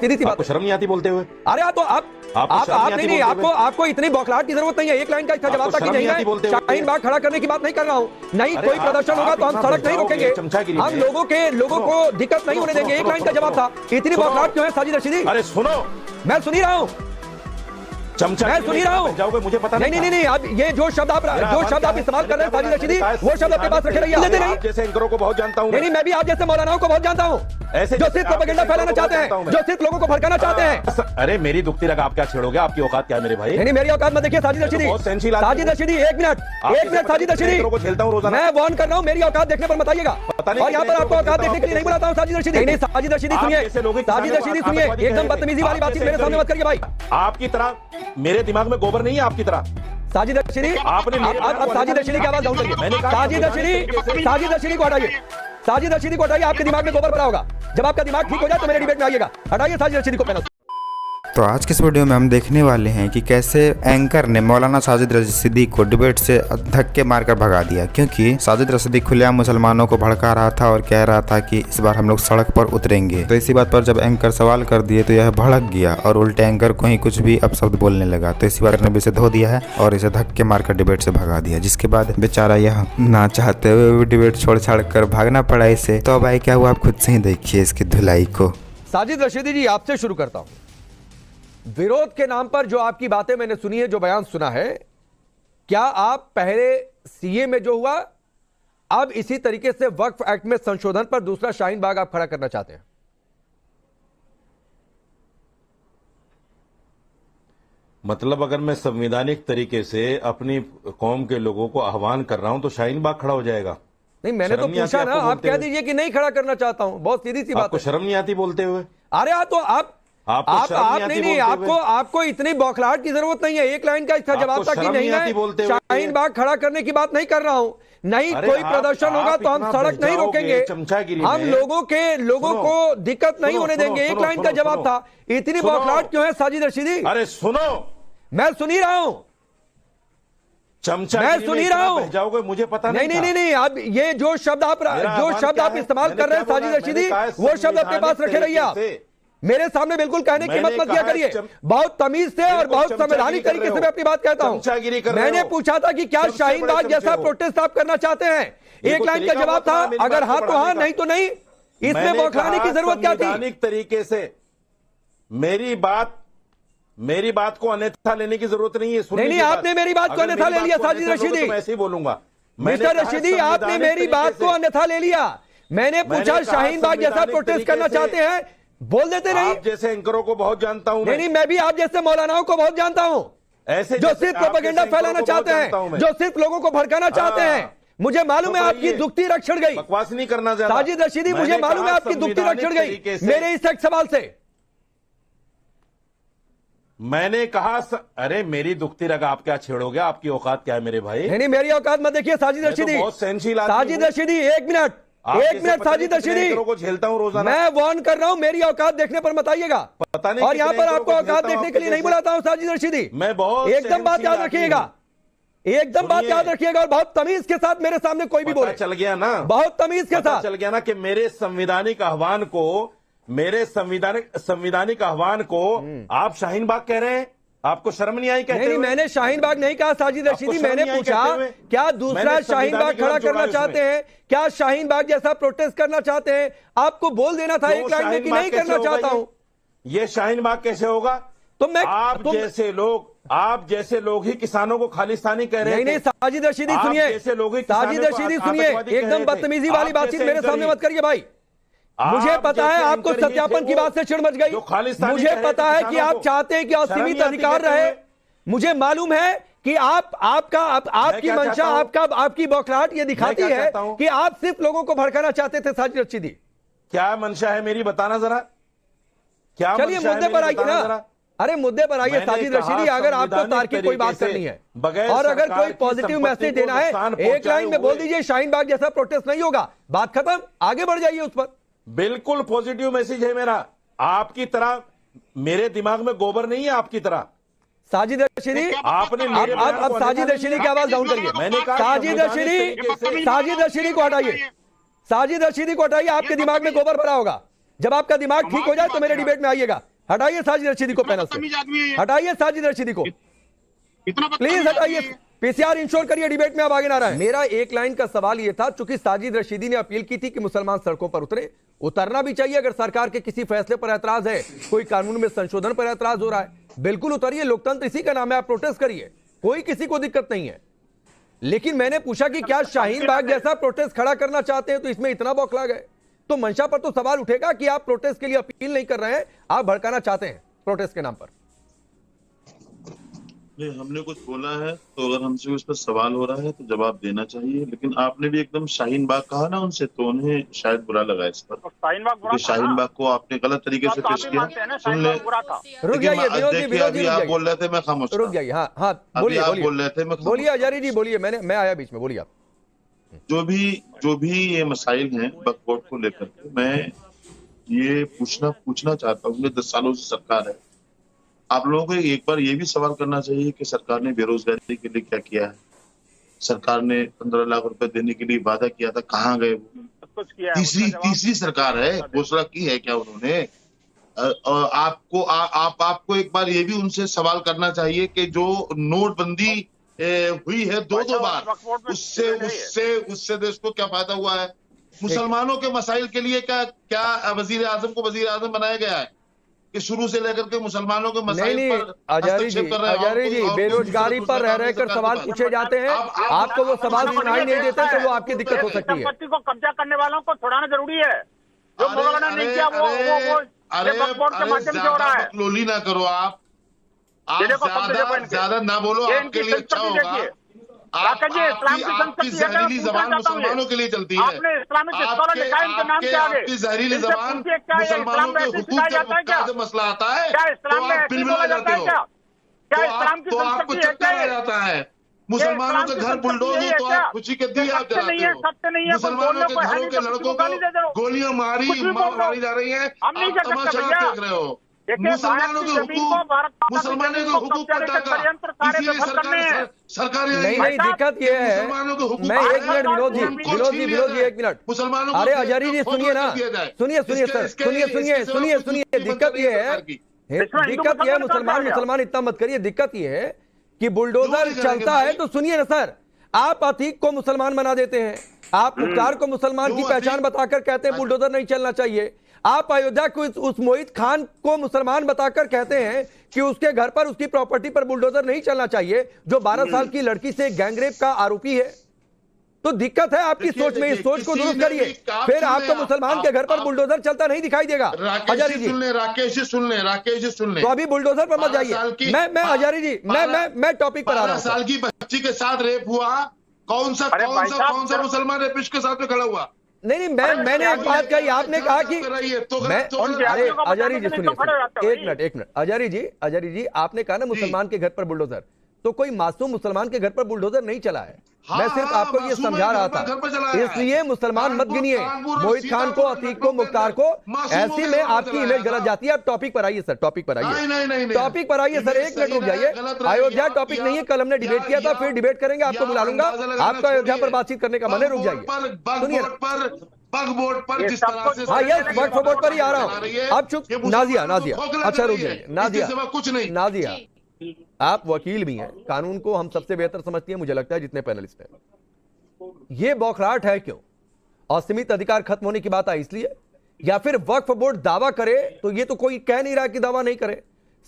सीधी सी बात। आपको शर्म नहीं आती बोलते हुए? अरे तो आप नहीं, आपको इतनी बौखलाहट की जरूरत नहीं है। एक लाइन का इसका जवाब था कि नहीं, मैं शाहीन बाग खड़ा करने की बात नहीं कर रहा हूँ। नहीं, कोई प्रदर्शन होगा तो हम सड़क नहीं रोकेंगे, हम लोगों को दिक्कत नहीं होने देंगे। एक लाइन का जवाब था। इतनी बौखलाहट क्यों है साजिद रशीदी? अरे सुनो, मैं सुन ही रहा हूँ, मैं सुन ही रहा हूँ। जाओगे मुझे पता नहीं, अब ये जो शब्द आप इस्तेमाल कर रहे हैं साजिद रशीदी, वो शब्द अपने पास रखे रहिए। जैसे एंकरों को बहुत जानता हूँ। नहीं, मैं भी आप जैसे मौलानाओं को बहुत जानता हूँ, ऐसे जो सिर्फ प्रोपेगेंडा फैलाना चाहते हैं, जो सिर्फ लोगों को भड़काना चाहते हैं। अरे मेरी दुखती रग आप क्या छेड़ोगे? आपकी औकात क्या है मेरे भाई? नहीं, मेरी औकात मत देखिए साजिद रशीदी। साजिद रशीदी, एक मिनट साजिद रशीदी, मैं वार्न कर रहा हूँ, मेरी औकात देखने पर मत आइएगा। और यहाँ पर आपको औकात देखने के लिए नहीं बुलाता हूँ साजिद रशीदी। नहीं, साजिद रशीदी सुनिए, साजिद रशीदी सुनिए, एकदम बदतमीजी वाली बात मेरे सामने मत करिए भाई। आपकी तरह मेरे दिमाग में गोबर नहीं है, आपकी तरह। साजिद रशीदी, आपने अब साजिद रशीदी की आवाज डाउन करिए। साजिद रशीदी को हटाइए, साजिद रशीदी को हटाइए। आपके दिमाग में गोबर भरा होगा। जब आपका दिमाग ठीक हो जाए तो मेरे डिबेट में आइएगा। हटाइए साजिद रशीदी को पैनल। तो आज के इस वीडियो में हम देखने वाले हैं कि कैसे एंकर ने मौलाना साजिद रशीदी को डिबेट से धक्के मारकर भगा दिया, क्योंकि साजिद रशीदी खुलेआम मुसलमानों को भड़का रहा था और कह रहा था कि इस बार हम लोग सड़क पर उतरेंगे। तो इसी बात पर जब एंकर सवाल कर दिए तो यह भड़क गया और उल्टे एंकर को ही कुछ भी अपशब्द बोलने लगा। तो इसी बात ने इसे धो दिया है और इसे धक्के मारकर डिबेट से भगा दिया, जिसके बाद बेचारा यह ना चाहते हुए भी डिबेट छोड़ छाड़ कर भागना पड़ा इसे। तो भाई क्या हुआ, आप खुद से ही देखिए इसकी धुलाई को। साजिद रशीदी जी, आपसे शुरू करता हूं। विरोध के नाम पर जो आपकी बातें मैंने सुनी है, जो बयान सुना है, क्या आप पहले सीए में जो हुआ, अब इसी तरीके से वक्फ एक्ट में संशोधन पर दूसरा शाहीन बाग आप खड़ा करना चाहते हैं? मतलब अगर मैं संवैधानिक तरीके से अपनी कौम के लोगों को आह्वान कर रहा हूं तो शाहीन बाग खड़ा हो जाएगा? नहीं, मैंने तो पूछा ना, आप कह दीजिए कि नहीं खड़ा करना चाहता हूं। बहुत सीधी सी बात है। आपको शर्म नहीं आती बोलते हुए? अरे तो आप नहीं, आपको इतनी बौखलाहट की जरूरत नहीं है। एक लाइन का इसका जवाब था कि नहीं, मैं शाहीन बाग खड़ा करने की बात नहीं कर रहा हूं। नहीं, कोई प्रदर्शन होगा तो हम सड़क नहीं रोकेंगे, हम लोगों को दिक्कत नहीं होने देंगे। एक लाइन का जवाब था। इतनी बौखलाहट क्यों है साजिद रशीदी? अरे सुनो, मैं सुन ही रहा हूं, मैं सुन ही रहा हूं। जाओगे मुझे पता नहीं, अब ये जो शब्द आप इस्तेमाल कर रहे हैं साजिद रशीदी, वो शब्द अपने पास रखे रहिए। आप मेरे सामने बिल्कुल कहने की मत किया करिए। बहुत तमीज से और बहुत संवैधानिक तरीके से मैं अपनी बात कहता हूं। मैंने पूछा था कि क्या शाहीन बाग जैसा प्रोटेस्ट आप करना चाहते हैं? एक लाइन का जवाब था, अगर हाँ तो हाँ, नहीं तो नहीं। इसमें बौखलाने की जरूरत क्या थी? संवैधानिक तरीके से मेरी बात को अन्यथा लेने की जरूरत नहीं है। नहीं, आपने मेरी बात को अन्यथा ले लिया साजिद रशीदी। मैं ऐसे ही बोलूंगा। मिस्टर रशीदी, आपने मेरी बात को अन्यथा ले लिया। मैंने पूछा शाहीन बाग जैसा प्रोटेस्ट करना चाहते हैं, बोल देते नहीं। आप जैसे एंकरों को बहुत जानता हूं। नहीं, मैं भी आप जैसे मौलानाओं को बहुत जानता हूं, ऐसे जो सिर्फ प्रोपेगेंडा फैलाना चाहते हैं, जो सिर्फ लोगों को भड़काना चाहते हैं। मुझे मालूम है आपकी दुखती रग छिड़ गई। बकवास नहीं करना ज्यादा साजिद रशीदी, मुझे मालूम है आपकी दुखती रग छिड़ गई मेरे इस एक सवाल से। मैंने कहा अरे मेरी दुखती रग आप क्या छेड़ोगे? आपकी औकात क्या है मेरे भाई? नहीं, मेरी औकात मत देखिए साजिद रशीदी। बहुत सहनशील साजिद रशीदी, एक मिनट साजिद रशीदी को झेलता हूं रोजाना। मैं वार्न कर रहा हूं, मेरी औकात देखने पर मत आइएगा। पता नहीं, और यहाँ पर आपको औकात देखने के लिए नहीं बुलाता हूं साजिद रशीदी। मैं बहुत एकदम बात याद रखिएगा, एकदम बात याद रखिएगा। और बहुत तमीज के साथ मेरे सामने कोई भी बोले। चल गया ना, बहुत तमीज के साथ चल गया ना कि मेरे संवैधानिक आह्वान को आप शाहीन बाग कह रहे हैं। आपको शर्म नहीं आई? नहीं, मैंने शाहीन बाग नहीं कहा साजिद रशीदी। मैंने पूछा क्या दूसरा शाहीन बाग खड़ा करना चाहते हैं? क्या शाहीन बाग जैसा प्रोटेस्ट करना चाहते हैं? आपको बोल देना था एक लाइन में कि नहीं करना चाहता हूं। ये शाहीन बाग कैसे होगा? तो मैं आप जैसे लोग ही किसानों को खालिस्तानी कह रहे हैं। नहीं, साजिद रशीदी सुनिए, साजिद रशीदी सुनिए, एकदम बदतमीजी वाली बातचीत मेरे सामने मत करिए भाई। मुझे पता है आपको सत्यापन की बात से चिढ़ मच गई। मुझे पता है कि आप चाहते हैं कि असीमित अधिकार रहे। मुझे मालूम है कि आपकी मंशा, आपकी बौखलाहट ये दिखाती है कि आप सिर्फ लोगों को भड़काना चाहते थे साजिद रशीदी। क्या मंशा है मेरी, बताना जरा। क्या चलिए मुद्दे पर आइए ना। अरे मुद्दे पर आइए साजिद रशीदी। अगर आपको तार्किक कोई बात करनी है और अगर कोई पॉजिटिव मैसेज देना है, एक लाइन में बोल दीजिए शाहीन बाग जैसा प्रोटेस्ट नहीं होगा, बात खत्म, आगे बढ़ जाइए उस पर। बिल्कुल पॉजिटिव मैसेज है मेरा। आपकी तरह मेरे दिमाग में गोबर नहीं है, आपकी तरह। साजिद रशीदी, आपने अब साजिद रशीदी की आवाज डाउन करिए। मैंने कहा साजिद रशीदी को हटाइए, साजिद रशीदी को हटाइए। आपके दिमाग में गोबर भरा होगा। जब आपका दिमाग ठीक हो जाए तो मेरे डिबेट में आइएगा। हटाइए साजिद रशीदी को पैनल से, हटाइए साजिद रशीदी को प्लीज, हटाइए। पीसीआर इंश्योर करिए, डिबेट में अब आगे ना रहा है। मेरा एक लाइन का सवाल यह था, चूंकि साजिद रशीदी ने अपील की थी कि मुसलमान सड़कों पर उतरे, उतरना भी चाहिए। अगर सरकार के किसी फैसले पर ऐतराज है, कोई कानून में संशोधन पर ऐतराज हो रहा है, बिल्कुल उतरिए, लोकतंत्र इसी का नाम है, आप प्रोटेस्ट करिए, कोई किसी को दिक्कत नहीं है। लेकिन मैंने पूछा कि क्या शाहीन बाग जैसा प्रोटेस्ट खड़ा करना चाहते हैं, तो इसमें इतना बौखला गए। तो मंशा पर तो सवाल उठेगा कि आप प्रोटेस्ट के लिए अपील नहीं कर रहे हैं, आप भड़काना चाहते हैं प्रोटेस्ट के नाम पर। नहीं, हमने कुछ बोला है तो अगर हमसे उस पर सवाल हो रहा है तो जवाब देना चाहिए। लेकिन आपने भी एकदम शाहीन बाग कहा ना उनसे, तो उन्हें शायद बुरा लगा इस पर। शाहीन बाग को आपने गलत तरीके से पेश किया। सुन ले, रुक जाइए अभी आप बोल रहे थे, मैं खामोश, रुक जाइए। हाँ हाँ, बोलिए, आप बोल रहे थे, मैं बोलिए हजारी जी, बोलिए, मैं आया बीच में, बोलिए आप। जो भी ये मसाइल हैं वक्फ बोर्ड को लेकर के, मैं ये पूछना चाहता हूँ। 10 सालों से सरकार है, आप लोगों को एक बार ये भी सवाल करना चाहिए कि सरकार ने बेरोजगारी के लिए क्या किया है। सरकार ने 15 लाख रुपए देने के लिए वादा किया था, कहाँ गए वो? तीसरी सरकार है, घोषणा की है क्या उन्होंने? आपको एक बार ये भी उनसे सवाल करना चाहिए कि जो नोटबंदी हुई है 2 बार, उससे देश को क्या फायदा हुआ है? मुसलमानों के मसाइल के लिए क्या वजीर आजम को वजीर आजम बनाया गया है कि शुरू से लेकर के मुसलमानों के मसाइल पर हस्तक्षेप कर रहे हैं? आचार्य जी, बेरोजगारी पर रह रहकर सवाल पूछे जाते हैं, आपको वो सवाल सुनाई नहीं देते, तो वो आपकी दिक्कत हो सकती है। संपत्ति को कब्जा करने वालों को छुड़ाना जरूरी है। जो मुगलना नहीं किया वो वक्फ बोर्ड के माध्यम से हो रहा है। बकलोली ना करो आप ज्यादा ना बोलो, आपके लिए अच्छा होगा। आपकी जहरीली जबान मुसलमानों के लिए चलती है। आपने इस्लामिक स्कॉलर लिखा है इनके नाम के आगे। आपकी जहरीली जबान मुसलमानों के हुकूक का जब मसला आता है तो आप बिलबिला जाते हो, तो आपको चक्कर आ जाता है। मुसलमानों के घर बुलडोज हो तो आप खुशी के दिए आप जलाते हो। मुसलमानों के घरों के लड़कों को गोलियां मारी जा रही है, आप तमाशा देख रहे हो। मुसलमानों के हुकूक पर डाका, इसीलिए सरकारी नहीं, दिक्कत ये है। मैं 1 मिनट, विनोद जी 1 मिनट। मुसलमानों, अरे हजारी जी सुनिए ना, सुनिए सर, सुनिए। दिक्कत ये है, मुसलमान इतना मत करिए। दिक्कत ये है कि बुलडोजर चलता है, तो सुनिए ना सर, आप अतीक को मुसलमान बना देते हैं, आप मुख्तार को मुसलमान की पहचान बताकर कहते हैं बुलडोजर नहीं चलना चाहिए। आप अयोध्या को उस मोहित खान को मुसलमान बताकर कहते हैं कि उसके घर पर, उसकी प्रॉपर्टी पर बुलडोजर नहीं चलना चाहिए, जो 12 साल की लड़की से गैंगरेप का आरोपी है। तो दिक्कत है आपकी सोच में, इस सोच को दुरुस्त करिए, फिर आपको मुसलमान के घर पर बुलडोजर चलता नहीं दिखाई देगा। हजारी जी राकेश जी सुन ले, तो अभी बुलडोजर पर मत जाइए। मैं हजारी जी, मैं टॉपिक पर आ रहा हूं। 12 साल की बच्ची के साथ रेप हुआ, कौन सा मुसलमान रेपिस्ट के साथ में खड़ा हुआ? नहीं, मैंने एक बात कही, आपने कहा कि अरे हजारी जी सुनिए, एक मिनट हजारी जी, आपने कहा ना मुसलमान के घर पर बुलडोजर, तो कोई मासूम मुसलमान के घर पर बुलडोजर नहीं चला है। मैं सिर्फ आपको ये समझा रहा था, इसलिए मुसलमान मत गिनिए। मोहित खान को, अतीक को, मुख्तार को, ऐसी में आपकी इमेज गलत जाती है। आप टॉपिक पर आइए सर, टॉपिक पर आइए सर। 1 मिनट रुक जाइए। अयोध्या टॉपिक नहीं है, कल हमने डिबेट किया था, फिर डिबेट करेंगे, आपको बुला लूंगा। आपका अयोध्या पर बातचीत करने का मन है, रुक जाइए, सुनिए। हाँ यस, वक्फ बोर्ड पर ही आ रहा हूँ। अब चुप, नाजिया, अच्छा रुक जाइए। नाजिया, आप वकील भी हैं, कानून को हम सबसे बेहतर समझती हैं, मुझे लगता है, जितने पैनलिस्ट हैं। ये बौखलाहट है क्यों? असीमित अधिकार खत्म होने की बात आई इसलिए, या फिर वक्फ बोर्ड दावा करे तो ये तो कोई कह नहीं रहा कि दावा नहीं करे,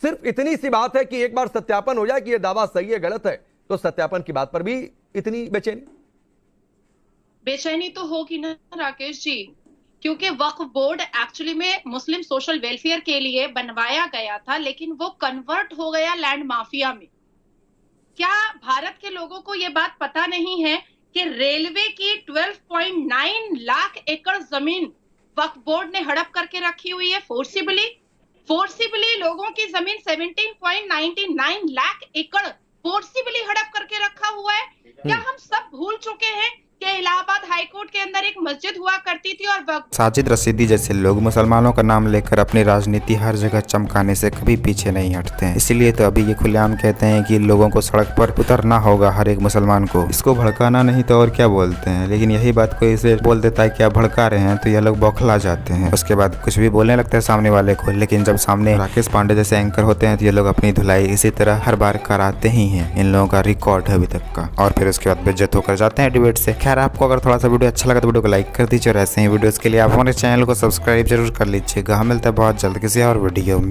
सिर्फ इतनी सी बात है कि एक बार सत्यापन हो जाए कि ये दावा सही है गलत है, तो सत्यापन की बात पर भी इतनी बेचैनी तो होगी ना राकेश जी, क्योंकि वक्फ बोर्ड एक्चुअली में मुस्लिम सोशल वेलफेयर के लिए बनवाया गया था, लेकिन वो कन्वर्ट हो गया लैंड माफिया में। क्या भारत के लोगों को ये बात पता नहीं है कि रेलवे की 12.9 लाख एकड़ जमीन वक्फ बोर्ड ने हड़प करके रखी हुई है फोर्सिबली लोगों की जमीन 17.99 लाख एकड़ फोर्सिबली हड़प करके रखा हुआ है। क्या हम सब भूल चुके हैं कि इलाहाबाद हाई कोर्ट के अंदर एक मस्जिद हुआ करती थी और साजिद रशीदी जैसे लोग मुसलमानों का नाम लेकर अपनी राजनीति हर जगह चमकाने से कभी पीछे नहीं हटते हैं। इसीलिए तो अभी ये खुलेआम कहते हैं कि लोगों को सड़क पर उतरना होगा, हर एक मुसलमान को। इसको भड़काना नहीं तो और क्या बोलते हैं, लेकिन यही बात कोई इसे बोल देता है कि आप भड़का रहे हैं तो ये लोग बौखला जाते हैं। उसके बाद कुछ भी बोलने लगता है सामने वाले को, लेकिन जब सामने राकेश पांडे जैसे एंकर होते हैं तो ये लोग अपनी धुलाई इसी तरह हर बार कराते ही हैं। इन लोगों का रिकॉर्ड है अभी तक का। और फिर उसके बाद बेइज्जत होकर जाते हैं डिबेट से। खैर, आपको अगर थोड़ा सा वीडियो अच्छा लगा तो वीडियो को लाइक कर दीजिए और ऐसे ही वीडियोस के लिए आप हमारे चैनल को सब्सक्राइब जरूर कर लीजिएगा। हम मिलते हैं बहुत जल्द किसी और वीडियो में।